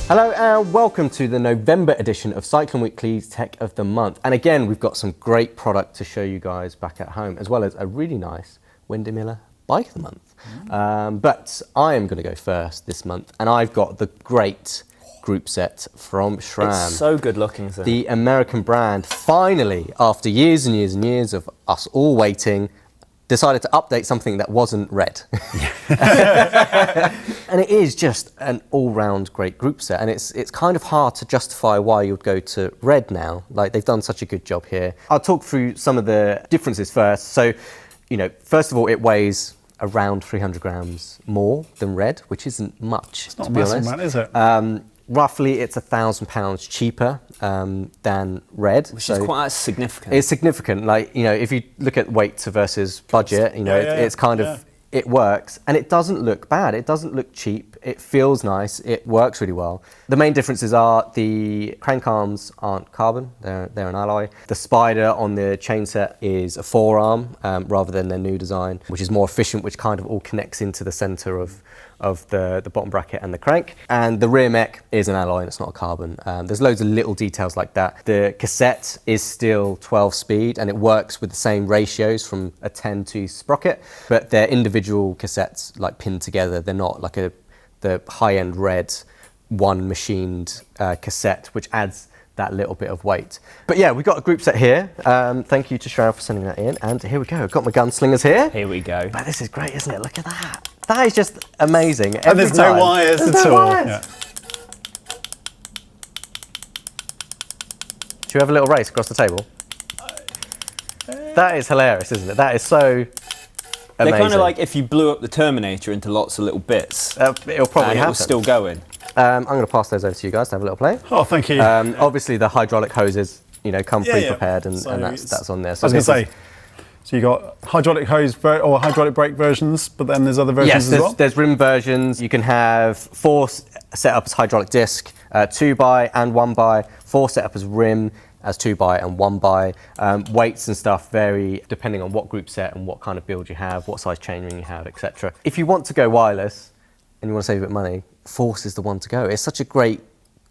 Hello and welcome to the November edition of Cycling Weekly's Tech of the Month. And again, we've got some great product to show you guys back at home, as well as a really nice WyndyMilla Bike of the Month. But I am going to go first this month, and I've got the great group set from SRAM. It's so good looking, isn't it? The American brand, finally, after years and years and years of us all waiting, decided to update something that wasn't red. And it is just an all-round great group set, and it's kind of hard to justify why you'd go to red now. Like, they've done such a good job here. I'll talk through some of the differences first. So, you know, first of all, it weighs around 300 grams more than red, which isn't much, to be honest. It's not massive, is it? Roughly, it's £1,000 cheaper than red. Which is quite significant. It's significant. Like, you know, if you look at weight versus budget, you know, it's kind of, it works, and it doesn't look bad. It doesn't look cheap. It feels nice. It works really well. The main differences are the crank arms aren't carbon. They're an alloy. The spider on the chain set is a forearm rather than their new design, which is more efficient, which kind of all connects into the center of the bottom bracket and the crank. And the rear mech is an alloy and it's not a carbon. There's loads of little details like that. The cassette is still 12 speed and it works with the same ratios from a 10 to sprocket, but they're individual cassettes like pinned together. They're not like the high-end red one machined cassette, which adds that little bit of weight. But yeah, we've got a group set here. Thank you to SRAM for sending that in. And here we go. I've got my gunslingers here. Here we go. But this is great, isn't it? Look at that. That is just amazing. And there's no wires at all. Yeah. Should we have a little race across the table? That is hilarious, isn't it? That is so amazing. They're kind of like if you blew up the Terminator into lots of little bits. It'll probably and happen. it was still going. I'm going to pass those over to you guys to have a little play. Oh, thank you. Obviously, the hydraulic hoses, you know, come pre-prepared, and So that's on there. So I was going to say, so you got hydraulic hose or hydraulic brake versions, but then there's other versions as well? Yes, there's rim versions. You can have 4 set up as hydraulic disc, 2x and 1x, 4 set up as rim as 2x and 1x. Weights and stuff vary depending on what group set and what kind of build you have, what size chainring you have, etc. If you want to go wireless and you want to save a bit of money, Force is the one to go. It's such a great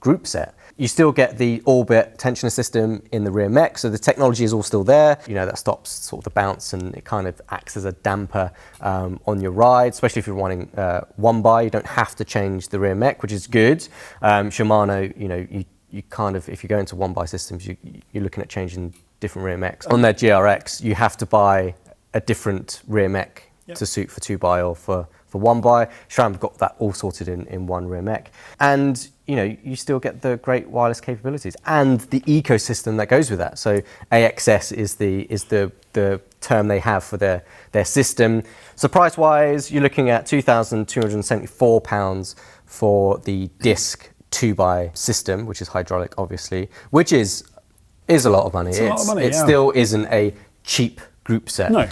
group set. You still get the orbit tensioner system in the rear mech, so the technology is all still there. You know, that stops sort of the bounce and it kind of acts as a damper on your ride, especially if you're running 1x. You don't have to change the rear mech, which is good. Shimano, you know, you kind of, if you go into 1x systems, you're looking at changing different rear mechs. On their GRX, you have to buy a different rear mech to suit for 2x or for 1x. SRAM have got that all sorted in one rear mech. And you know, you still get the great wireless capabilities and the ecosystem that goes with that. So AXS is the term they have for their system. So price-wise, you're looking at £2,274 for the disc 2x system, which is hydraulic, obviously, which is a lot of money. It's a lot of money, it still isn't a cheap group set. No.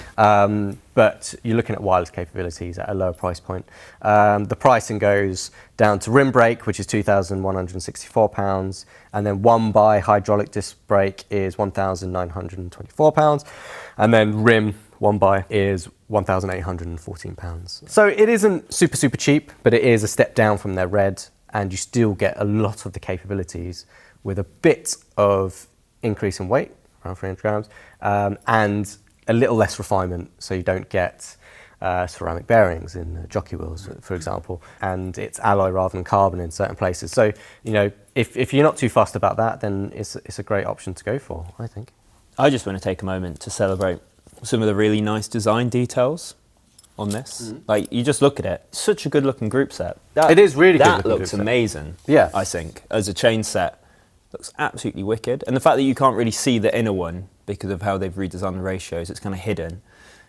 But you're looking at wireless capabilities at a lower price point. The pricing goes down to rim brake, which is £2,164, and then 1x hydraulic disc brake is £1,924, and then rim 1x is £1,814. So it isn't super cheap, but it is a step down from their red, and you still get a lot of the capabilities with a bit of increase in weight, around 300 grams, and a little less refinement, so you don't get ceramic bearings in jockey wheels, for example, and it's alloy rather than carbon in certain places. So, you know, if you're not too fussed about that, then it's a great option to go for, I think. I just want to take a moment to celebrate some of the really nice design details on this. Like, you just look at it, such a good looking group set. It is really good. That looks amazing. Yeah, I think as a chain set, looks absolutely wicked. And the fact that you can't really see the inner one because of how they've redesigned the ratios, it's kind of hidden.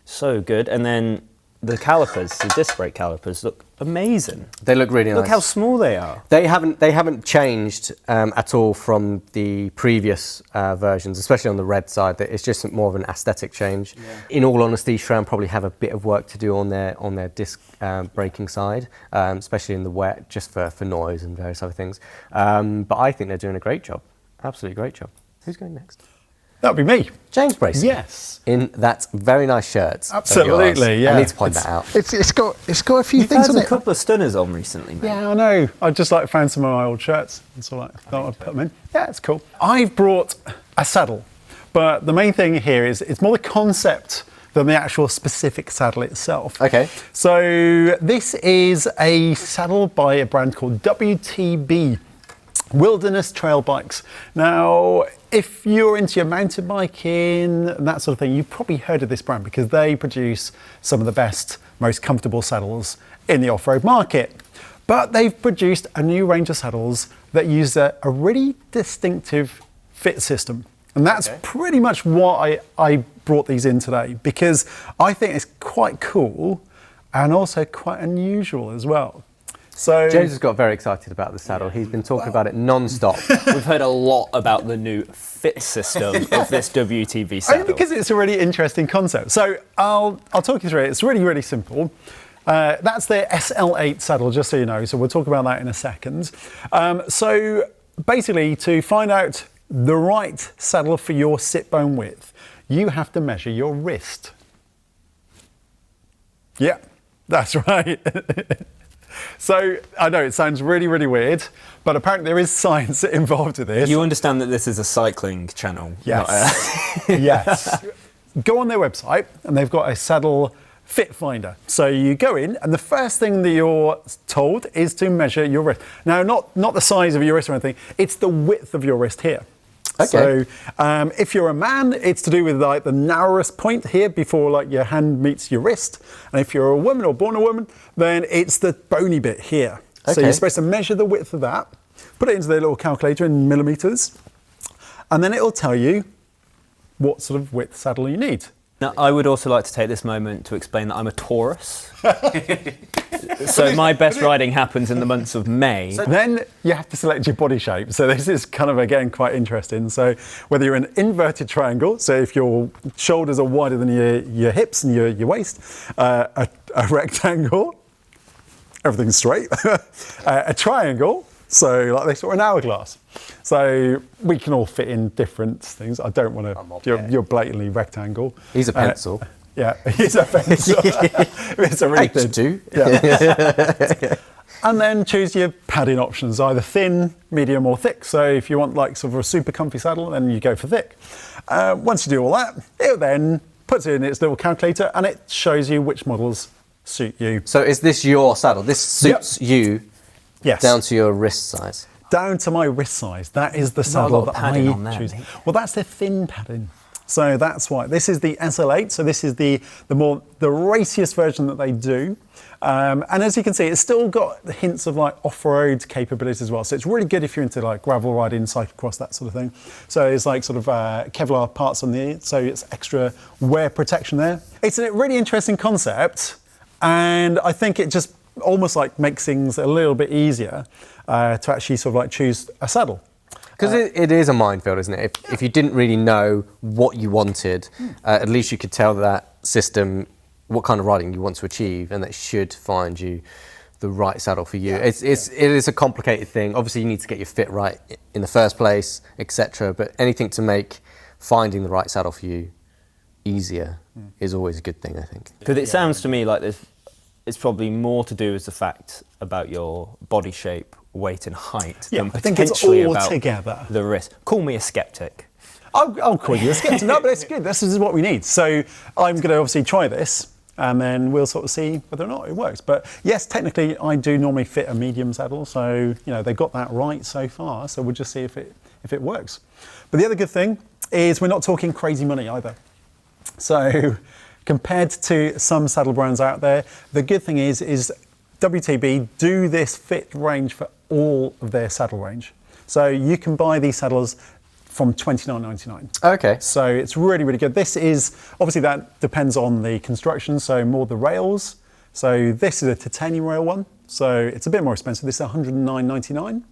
So good. And then the calipers, the disc brake calipers, look amazing. They look really nice. Look how small they are. They haven't changed at all from the previous versions, especially on the red side. It's just more of an aesthetic change. Yeah. In all honesty, SRAM probably have a bit of work to do on their disc braking side, especially in the wet, just for noise and various other things. But I think they're doing a great job. Absolutely great job. Who's going next? That'd be me. James Bracey. Yes. In that very nice shirt. Absolutely, yeah. I need to point that out. It's got a few You've things had on a it. couple of stunners on recently, mate. Yeah, I know. I just like found some of my old shirts, and so I thought I'd put them in. Yeah, it's cool. I've brought a saddle, but the main thing here is it's more the concept than the actual specific saddle itself. Okay. So this is a saddle by a brand called WTB Wilderness Trail Bikes. Now, if you're into your mountain biking and that sort of thing, you've probably heard of this brand because they produce some of the best, most comfortable saddles in the off-road market. But they've produced a new range of saddles that use a really distinctive fit system. And that's pretty much why I brought these in today, because I think it's quite cool and also quite unusual as well. So James has got very excited about the saddle. He's been talking about it non-stop. We've heard a lot about the new fit system of this WTB saddle. only because it's a really interesting concept. So I'll talk you through it. It's really, really simple. That's the SL8 saddle, just so you know. So we'll talk about that in a second. So basically, to find out the right saddle for your sit bone width, you have to measure your wrist. Yeah, that's right. So I know it sounds really, really weird, but apparently there is science involved with this. You understand that this is a cycling channel? Yes. Yes. Go on their website and they've got a saddle fit finder. So you go in and the first thing that you're told is to measure your wrist. Now, not the size of your wrist or anything, it's the width of your wrist here. Okay. So if you're a man, it's to do with like the narrowest point here before like your hand meets your wrist. And if you're a woman or born a woman, then it's the bony bit here. So Okay. you're supposed to measure the width of that, put it into their little calculator in millimeters, and then it'll tell you what sort of width saddle you need. Now, I would also like to take this moment to explain that I'm a Taurus. So my best riding happens in the months of May. Then you have to select your body shape. So this is kind of, again, quite interesting. So whether you're an inverted triangle, so if your shoulders are wider than your hips and your waist, a rectangle, everything's straight, a triangle, so like this, or an hourglass. So we can all fit in different things. I don't want to, you're blatantly rectangle. He's a pencil. Yeah, he's a pencil. It's a really thin. H2. Yeah. And then choose your padding options, either thin, medium or thick. So if you want like sort of a super comfy saddle, then you go for thick. Once you do all that, it then puts it in its little calculator and it shows you which models suit you. So is this your saddle? This suits you Yes. down to your wrist size? Down to my wrist size. That is the Not a saddle lot of that padding I on there, choose. mate. Well, that's the thin padding. So that's why. This is the SL8, so this is the raciest version that they do. And as you can see, it's still got the hints of like off-road capabilities as well. So it's really good if you're into like gravel riding, cyclocross, that sort of thing. So it's like sort of Kevlar parts on the, so it's extra wear protection there. It's a really interesting concept, and I think it just almost like makes things a little bit easier to actually sort of like choose a saddle. Because it is a minefield, isn't it? If you didn't really know what you wanted, at least you could tell that system what kind of riding you want to achieve, and that should find you the right saddle for you. It is a complicated thing. Obviously, you need to get your fit right in the first place, etc. But anything to make finding the right saddle for you easier is always a good thing, I think. Because it sounds to me like it's probably more to do with the fact about your body shape, weight and height than I think it's potentially all about together. the wrist. Call me a skeptic. I'll call you a skeptic. No, but it's good. This is what we need. So I'm going to obviously try this, and then we'll sort of see whether or not it works. But yes, technically, I do normally fit a medium saddle, so they got that right so far. So we'll just see if it works. But the other good thing is we're not talking crazy money either. So compared to some saddle brands out there, the good thing is WTB do this fit range for all of their saddle range. So you can buy these saddles from $29.99. Okay. So it's really, really good. This is, obviously that depends on the construction, so more the rails. So this is a titanium rail one, so it's a bit more expensive. This is $109.99.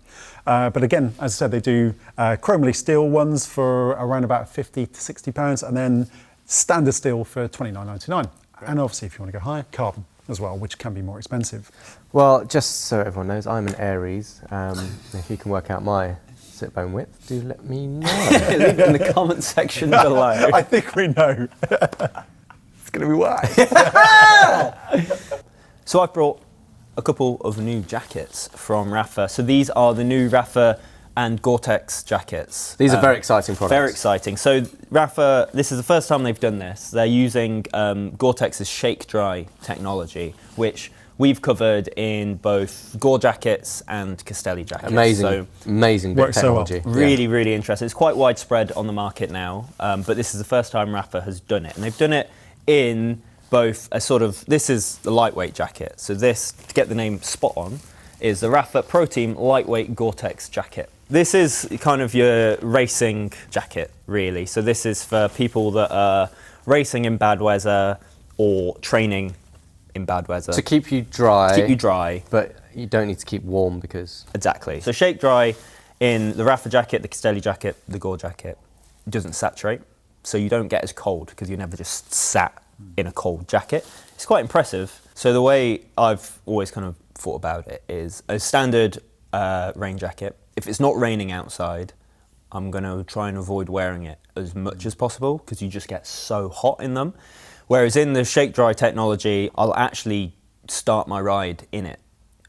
But again, as I said, they do chromally steel ones for around about £50 to £60, and then standard steel for $29.99. And obviously, if you want to go higher, carbon as well, which can be more expensive. Well, just so everyone knows, I'm an Aries. If you can work out my sit bone width, do let me know. Leave it in the comment section below. I think we know. It's going to be why. So I've brought a couple of new jackets from Rapha. So these are the new Rapha and Gore-Tex jackets. These are very exciting products. Very exciting. So Rapha, this is the first time they've done this. They're using Gore-Tex's shake dry technology, which we've covered in both Gore jackets and Castelli jackets. Amazing, so amazing big works so well. technology. really, really interesting. It's quite widespread on the market now, but this is the first time Rapha has done it. And they've done it in both a sort of, this is the lightweight jacket. So this, to get the name spot on, is the Rapha Pro Team lightweight Gore-Tex jacket. This is kind of your racing jacket, really. So this is for people that are racing in bad weather or training in bad weather. To keep you dry. To keep you dry. But you don't need to keep warm because... Exactly. So shake dry in the Rapha jacket, the Castelli jacket, the Gore jacket, it doesn't saturate. So you don't get as cold because you never just sat in a cold jacket. It's quite impressive. So the way I've always kind of thought about it is a standard rain jacket. If it's not raining outside, I'm going to try and avoid wearing it as much as possible because you just get so hot in them. Whereas in the shake dry technology, I'll actually start my ride in it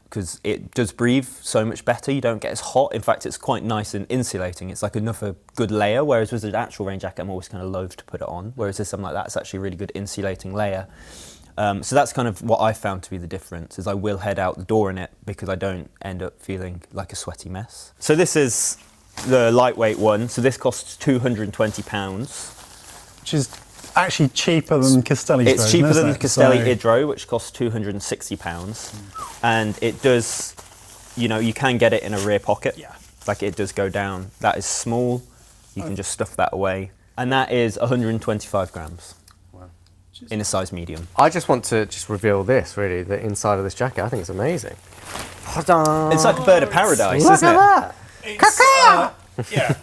because it does breathe so much better. You don't get as hot. In fact, it's quite nice and insulating. It's like another good layer. Whereas with an actual rain jacket, I'm always kind of loath to put it on. Whereas with something like that, it's actually a really good insulating layer. So that's kind of what I found to be the difference, is I will head out the door in it because I don't end up feeling like a sweaty mess. So this is the lightweight one. So this costs £220. Which is actually cheaper than Castelli's. It's cheaper than the Castelli So- Idro, which costs £260. And it does, you know, you can get it in a rear pocket. Yeah. Like it does go down. That is small. You can just stuff that away. And that is 125 grams. In a size medium. I just want to just reveal this, really, the inside of this jacket. I think it's amazing. Ta-da! It's like a bird of paradise, Look isn't at it? that! Yeah.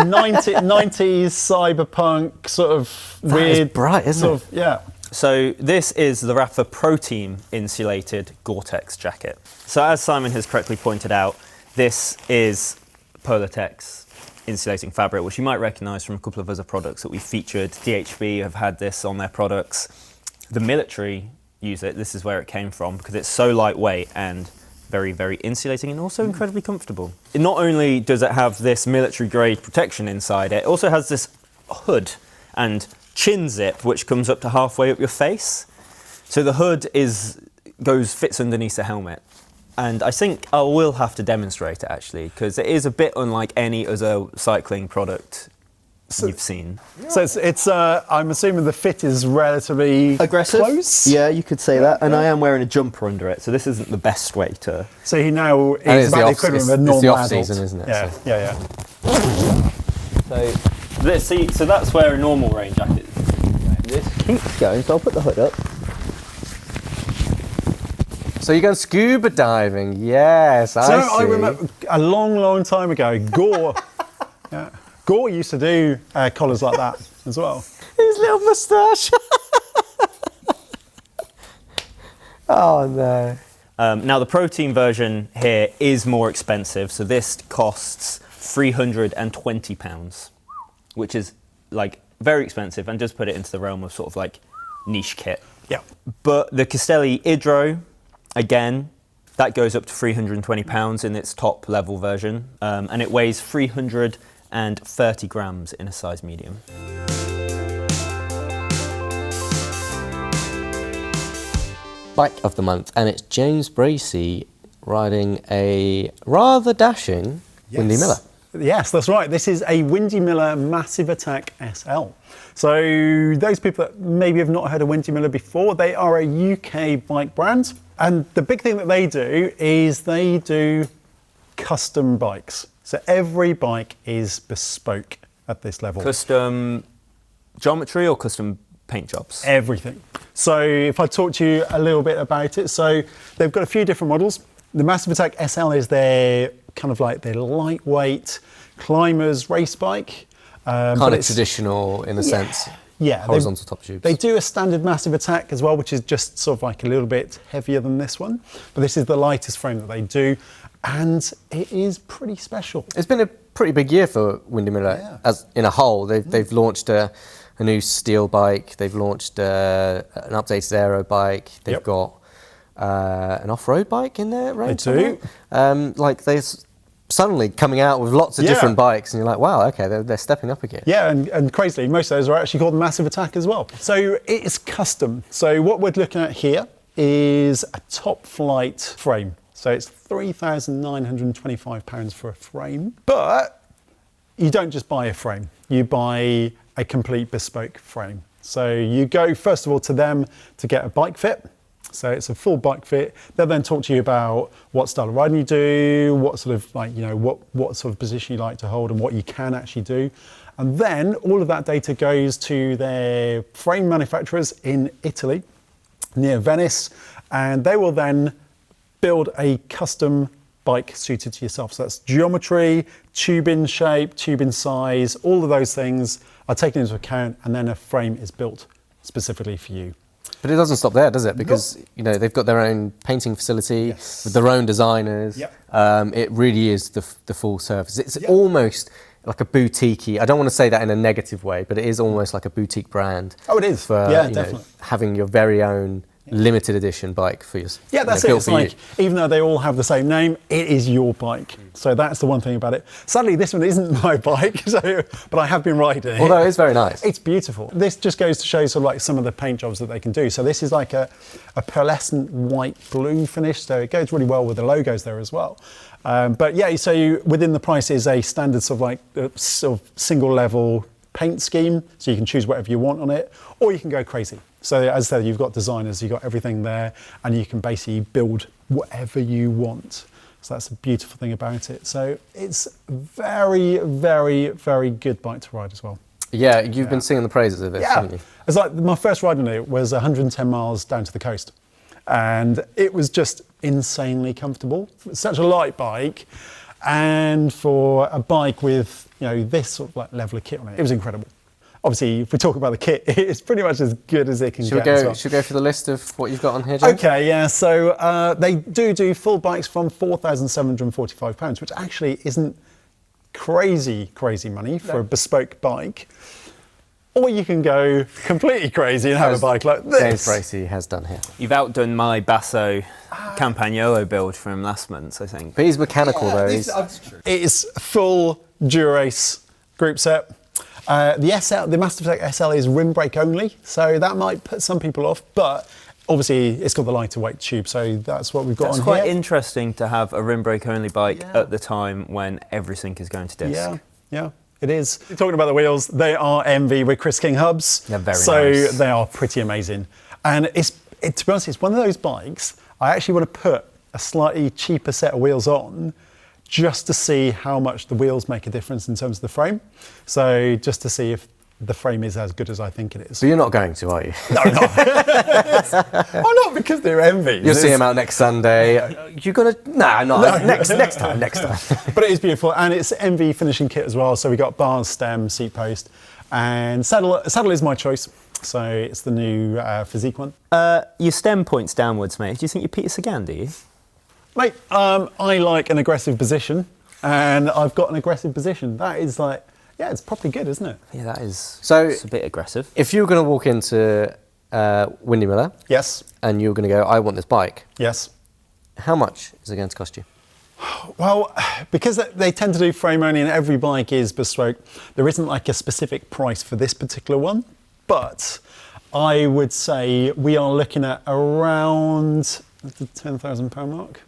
90s cyberpunk sort of That weird. is bright, isn't sort it? of- yeah. So this is the Rapha Pro Team insulated Gore-Tex jacket. So as Simon has correctly pointed out, this is Polartex insulating fabric, which you might recognise from a couple of other products that we featured. DHB have had this on their products. The military use it. This is where it came from because it's so lightweight and very, very insulating and also incredibly comfortable. Not only does it have this military grade protection inside it, it also has this hood and chin zip which comes up to halfway up your face. So the hood fits underneath the helmet. And I think I will have to demonstrate it actually, because it is a bit unlike any other cycling product you've seen. So it's I'm assuming the fit is relatively Aggressive? close. Yeah, you could say that. And I am wearing a jumper under it, so this isn't the best way to... So he now And is it's about the the off- equivalent of a it's normal the adult. off-season, isn't it? Yeah, So- yeah. So that's where a normal rain jacket is. This keeps going, so I'll put the hood up. So you're going scuba diving? Yes, So I I see. remember a long, long time ago, Gore. Yeah, Gore used to do collars like that as well. His little moustache. Oh no. Now the Pro Team version here is more expensive, so this costs £320, which is like very expensive and does put it into the realm of sort of like niche kit. Yeah. But the Castelli Idro, again, that goes up to £320 in its top level version, and it weighs 330 grams in a size medium. Bike of the month, and it's James Bracey riding a rather dashing WyndyMilla. Yes, that's right. This is a WyndyMilla Massive Attack SL. So those people that maybe have not heard of WyndyMilla before, they are a UK bike brand. And the big thing that they do is they do custom bikes. So every bike is bespoke at this level. Custom geometry or custom paint jobs? Everything. So if I talk to you a little bit about it, so they've got a few different models. The Massive Attack SL is their kind of like their lightweight climbers race bike. Kind of traditional in a sense. Yeah, Horizontal top tubes. They do a standard Massive Attack as well, which is just sort of like a little bit heavier than this one. But this is the lightest frame that they do, and it is pretty special. It's been a pretty big year for WyndyMilla as in a whole. They've launched a new steel bike. They've launched an updated aero bike. They've got an off-road bike in there, right? They do. Like they're suddenly coming out with lots of different bikes, and you're like, wow, okay, they're stepping up again. Yeah, and crazily, most of those are actually called Massive Attack as well. So it's custom. So what we're looking at here is a top flight frame. So it's £3,925 for a frame. But you don't just buy a frame, you buy a complete bespoke frame. So you go first of all to them to get a bike fit. So it's a full bike fit. They'll then talk to you about what style of riding you do, what sort of like, what sort of position you like to hold and what you can actually do. And then all of that data goes to their frame manufacturers in Italy, near Venice, and they will then build a custom bike suited to yourself. So that's geometry, tube in shape, tube in size, all of those things are taken into account, and then a frame is built specifically for you. But it doesn't stop there, does it? Because they've got their own painting facility with their own designers. It really is the full service. It's almost like a boutique-y. I don't want to say that in a negative way, but it is almost like a boutique brand. Oh, it is. For, definitely. Having your very own limited edition bike for your. Yeah, that's it. It's like, even though they all have the same name, it is your bike. So that's the one thing about it. Sadly, this one isn't my bike, but I have been riding it. Although it's very nice. It's beautiful. This just goes to show sort of like some of the paint jobs that they can do. So this is like a pearlescent white blue finish, so it goes really well with the logos there as well. But yeah, so within the price is a standard sort of like sort of single level paint scheme, so you can choose whatever you want on it, or you can go crazy. So as I said, you've got designers, you've got everything there, and you can basically build whatever you want. So that's a beautiful thing about it. So it's very, very, very good bike to ride as well. Yeah, you've been singing the praises of this, haven't you? It's like my first ride on it was 110 miles down to the coast. And it was just insanely comfortable. It's such a light bike. And for a bike with, this sort of like level of kit on it, it was incredible. Obviously, if we talk about the kit, it's pretty much as good as it can get. Should we go through the list of what you've got on here, James? Okay, yeah. So they do full bikes from £4,745, which actually isn't crazy money for a bespoke bike. Or you can go completely crazy and have a bike like this. James Bracey has done here. You've outdone my Basso Campagnolo build from last month, I think. But he's mechanical though. It is full Durace group set. The Massive Attack SL is rim brake only, so that might put some people off, but obviously it's got the lighter weight tube, so that's what we've got on here. It's quite interesting to have a rim brake only bike at the time when everything is going to disc. Yeah, it is. Talking about the wheels, they are MV with Chris King hubs. They're very So nice. they are pretty amazing. And to be honest, it's one of those bikes, I actually want to put a slightly cheaper set of wheels on just to see how much the wheels make a difference in terms of the frame. So just to see if the frame is as good as I think it is. But you're not going to, are you? No, I'm not. I'm not, because they're envy. You'll see him out next Sunday. You're gonna? No, not next time. But it is beautiful, and it's MV finishing kit as well. So we got bars, stem, seat post, and saddle. Saddle is my choice. So it's the new Physique one. Your stem points downwards, mate. Do you think you're Peter Sagan, do you? Mate, I like an aggressive position, and I've got an aggressive position. That is like, it's properly good, isn't it? Yeah, that is. So it's a bit aggressive. If you were going to walk into WyndyMilla, Yes. and you were going to go, I want this bike, Yes. how much is it going to cost you? Well, because they tend to do frame only and every bike is bespoke, there isn't like a specific price for this particular one, but I would say we are looking at around the £10,000 mark.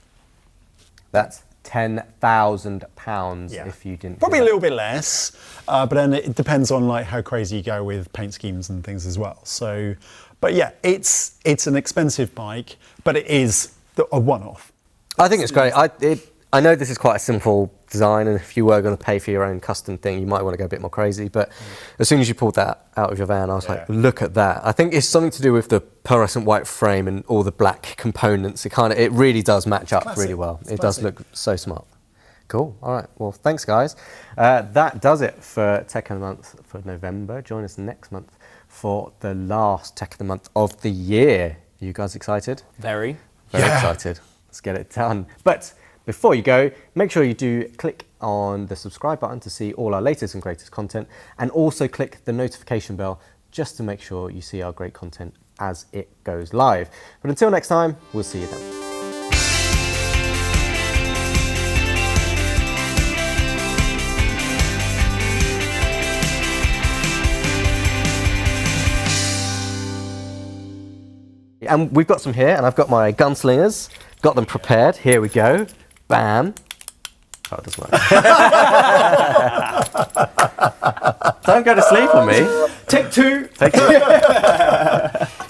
That's £10,000 if you didn't. Probably a little bit less, but then it depends on like how crazy you go with paint schemes and things as well. So, but yeah, it's an expensive bike, but it is a one-off. I think it's great. I know this is quite a simple design, and if you were going to pay for your own custom thing, you might want to go a bit more crazy. But as soon as you pulled that out of your van, I was like, look at that. I think it's something to do with the pearlescent white frame and all the black components. It really does match up really well. It does look so smart. Cool. All right. Well, thanks, guys. That does it for Tech of the Month for November. Join us next month for the last Tech of the Month of the year. Are you guys excited? Very. Very excited. Let's get it done. But before you go, make sure you do click on the subscribe button to see all our latest and greatest content, and also click the notification bell just to make sure you see our great content as it goes live. But until next time, we'll see you then. And we've got some here, and I've got my gunslingers, got them prepared. Here we go. Bam. Oh, it doesn't work. Don't go to sleep on me. Take two. Take two.